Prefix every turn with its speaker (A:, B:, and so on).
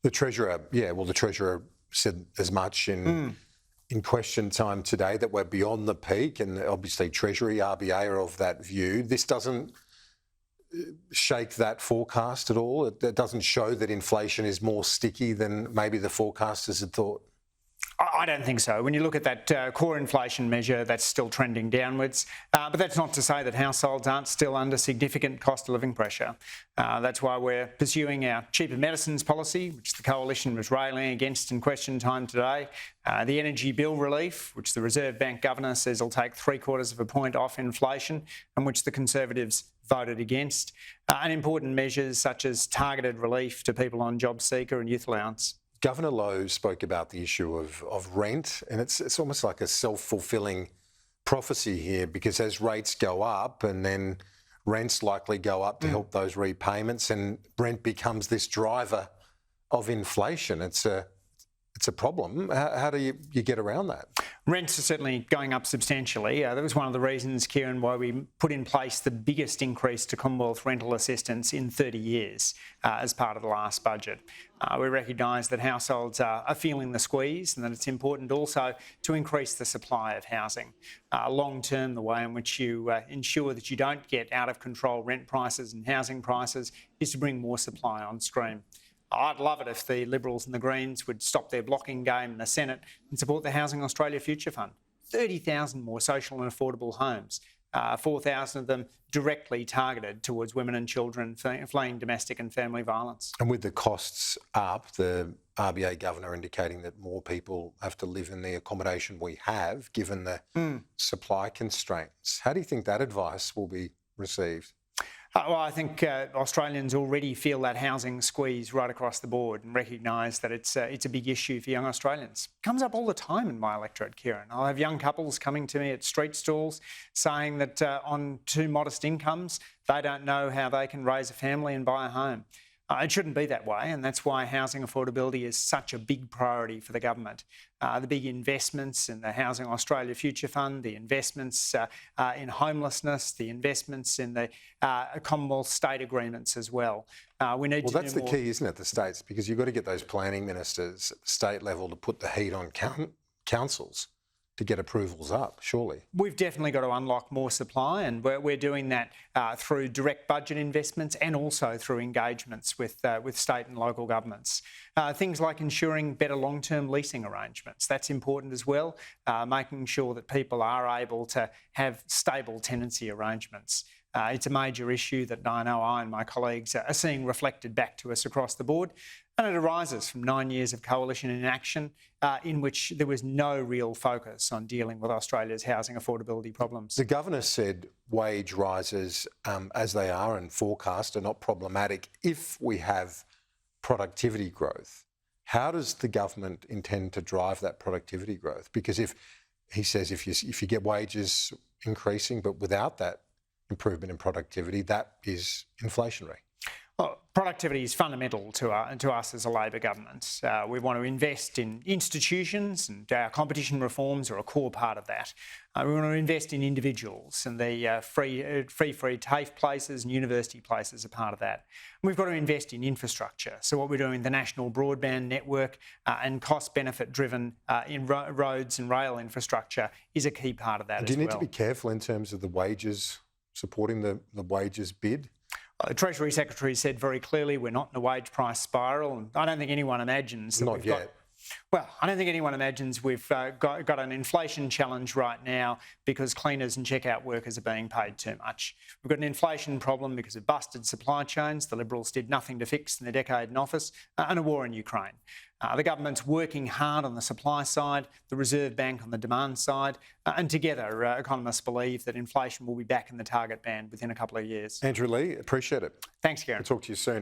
A: The Treasurer said as much in question time today, that we're beyond the peak, and obviously Treasury, RBA are of that view. This doesn't shake that forecast at all. It doesn't show that inflation is more sticky than maybe the forecasters had thought.
B: I don't think so. When you look at that core inflation measure, that's still trending downwards. But that's not to say that households aren't still under significant cost of living pressure. That's why we're pursuing our cheaper medicines policy, which the Coalition was railing against in question time today. The energy bill relief, which the Reserve Bank Governor says will take 3/4 of a point off inflation, and which the Conservatives voted against. And important measures such as targeted relief to people on job seeker and youth allowance.
A: Governor Lowe spoke about the issue of rent, and it's almost like a self-fulfilling prophecy here, because as rates go up and then rents likely go up to help those repayments, and rent becomes this driver of inflation. It's a problem. How do you get around that?
B: Rents are certainly going up substantially. That was one of the reasons, Kieran, why we put in place the biggest increase to Commonwealth rental assistance in 30 years as part of the last budget. We recognise that households are feeling the squeeze, and that it's important also to increase the supply of housing. Long term, the way in which you ensure that you don't get out of control rent prices and housing prices is to bring more supply on stream. I'd love it if the Liberals and the Greens would stop their blocking game in the Senate and support the Housing Australia Future Fund. 30,000 more social and affordable homes, 4,000 of them directly targeted towards women and children fleeing domestic and family violence.
A: And with the costs up, the RBA Governor indicating that more people have to live in the accommodation we have, given the supply constraints. How do you think that advice will be received?
B: Well, I think Australians already feel that housing squeeze right across the board and recognise that it's a big issue for young Australians. It comes up all the time in my electorate, Kieran. I'll have young couples coming to me at street stalls saying that on too modest incomes, they don't know how they can raise a family and buy a home. It shouldn't be that way, and that's why housing affordability is such a big priority for the government. The big investments in the Housing Australia Future Fund, the investments in homelessness, the investments in the Commonwealth state agreements as well. We need to do more.
A: That's the key, isn't it, the states? Because you've got to get those planning ministers at the state level to put the heat on councils to get approvals up, surely.
B: We've definitely got to unlock more supply, and we're doing that through direct budget investments and also through engagements with state and local governments. Things like ensuring better long-term leasing arrangements. That's important as well, making sure that people are able to have stable tenancy arrangements. It's a major issue that I know I and my colleagues are seeing reflected back to us across the board. And it arises from 9 years of coalition inaction in which there was no real focus on dealing with Australia's housing affordability problems.
A: The Governor said wage rises, as they are and forecast, are not problematic if we have productivity growth. How does the government intend to drive that productivity growth? Because if you get wages increasing, but without that improvement in productivity, that is inflationary.
B: Well, productivity is fundamental to us as a Labor government. We want to invest in institutions, and our competition reforms are a core part of that. We want to invest in individuals, and the free TAFE places and university places are part of that. And we've got to invest in infrastructure. So what we're doing, the national broadband network and cost-benefit driven in roads and rail infrastructure is a key part of that as well.
A: Do you need to be careful in terms of the wages, supporting the wages bid?
B: The Treasury Secretary said very clearly we're not in a wage price spiral, and I don't think anyone imagines that I don't think anyone imagines we've got an inflation challenge right now because cleaners and checkout workers are being paid too much. We've got an inflation problem because of busted supply chains the Liberals did nothing to fix in their decade in office, and a war in Ukraine. The government's working hard on the supply side, the Reserve Bank on the demand side, and together economists believe that inflation will be back in the target band within a couple of years.
A: Andrew Leigh, appreciate it.
B: Thanks, Kieran.
A: We'll talk to you soon.